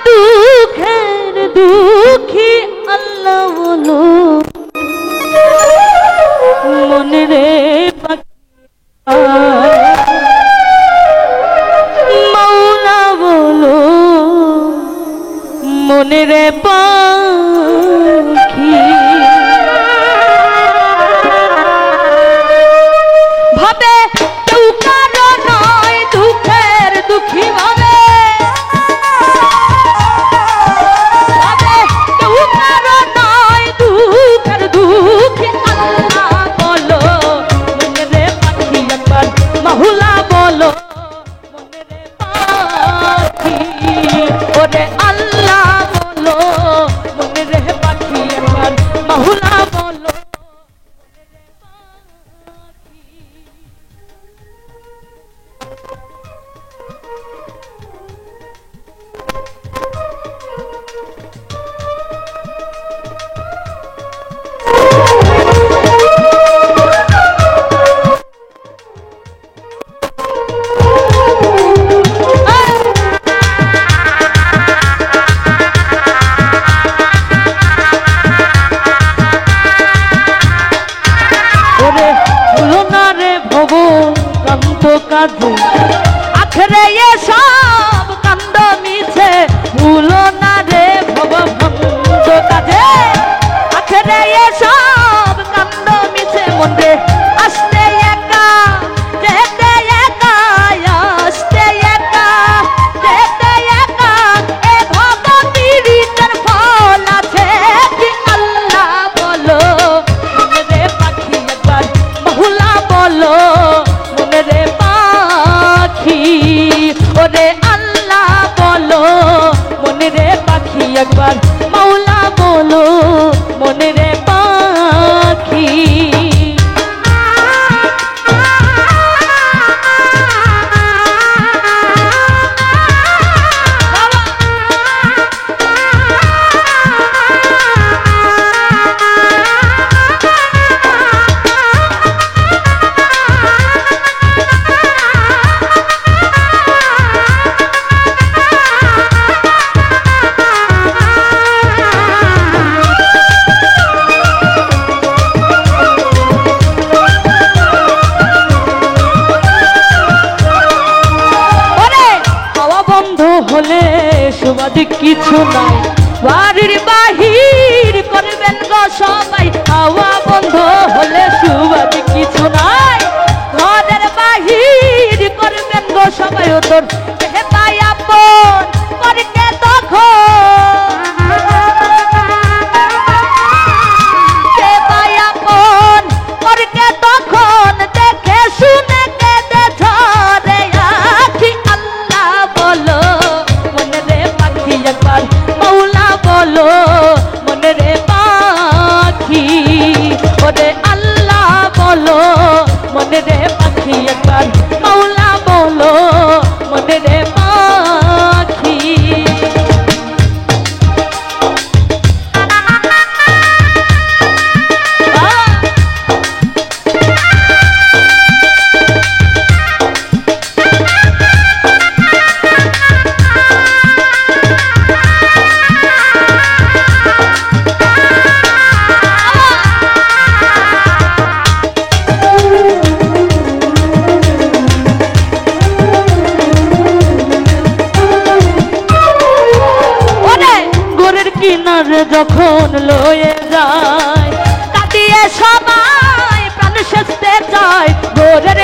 দুঃখের দুঃখী আল্লাহ বলো মনে রে মাওলা বলো মনে রে পাখি ভাবে কেউ কারো নয় দুঃখের দুঃখী ভাবে কেউ কারো নয় দুঃখের দুঃখী আল্লাহ বলো মনে রে পাখি একবার মাহুলা বলো মনে রে পাখি ওরে আল্লাহ বলো মনে রে পাখি একবার মাহুলা বলো কাঁদে আখরে সব কান্দ মিছে ভুলো না রে ভব ভন্দ কাঁদে আখরে সব কান্দ মিছে মনে আসতে একা যেতে একা আসতে একা যেতে একা এ ভব পীড়িতের ফল আছে কি আল্লাহ বলো মনে রে পাখি একবার বহুলা বলো মনে রে ওরে আল্লাহ বলো মনে রে পাখি একবার মাওলা বলো মনে রে পাখি হলে সুবাদে কিছু নাই বাড়ির বাহির করবেন গো সবাই হাওয়া বন্ধ হলে সুবাদে কিছু নাই ঘরের বাহির করবেন গো সবাই ও তোর তাই আপন করতে তখন তাই আপন করতে তখন দেখে শুনে কেঁদে ঝরে আখি আল্লাহ বলো একবার মাওলা বলো মনে রে পাখি ওরে আল্লাহ বলো মনে রে পাখি একবার মাওলা বলো মনে রে পাখি কিনারে যখন লয়ে যায় তা দিয়ে সবাই প্রাণ সেচতে চায় গোরের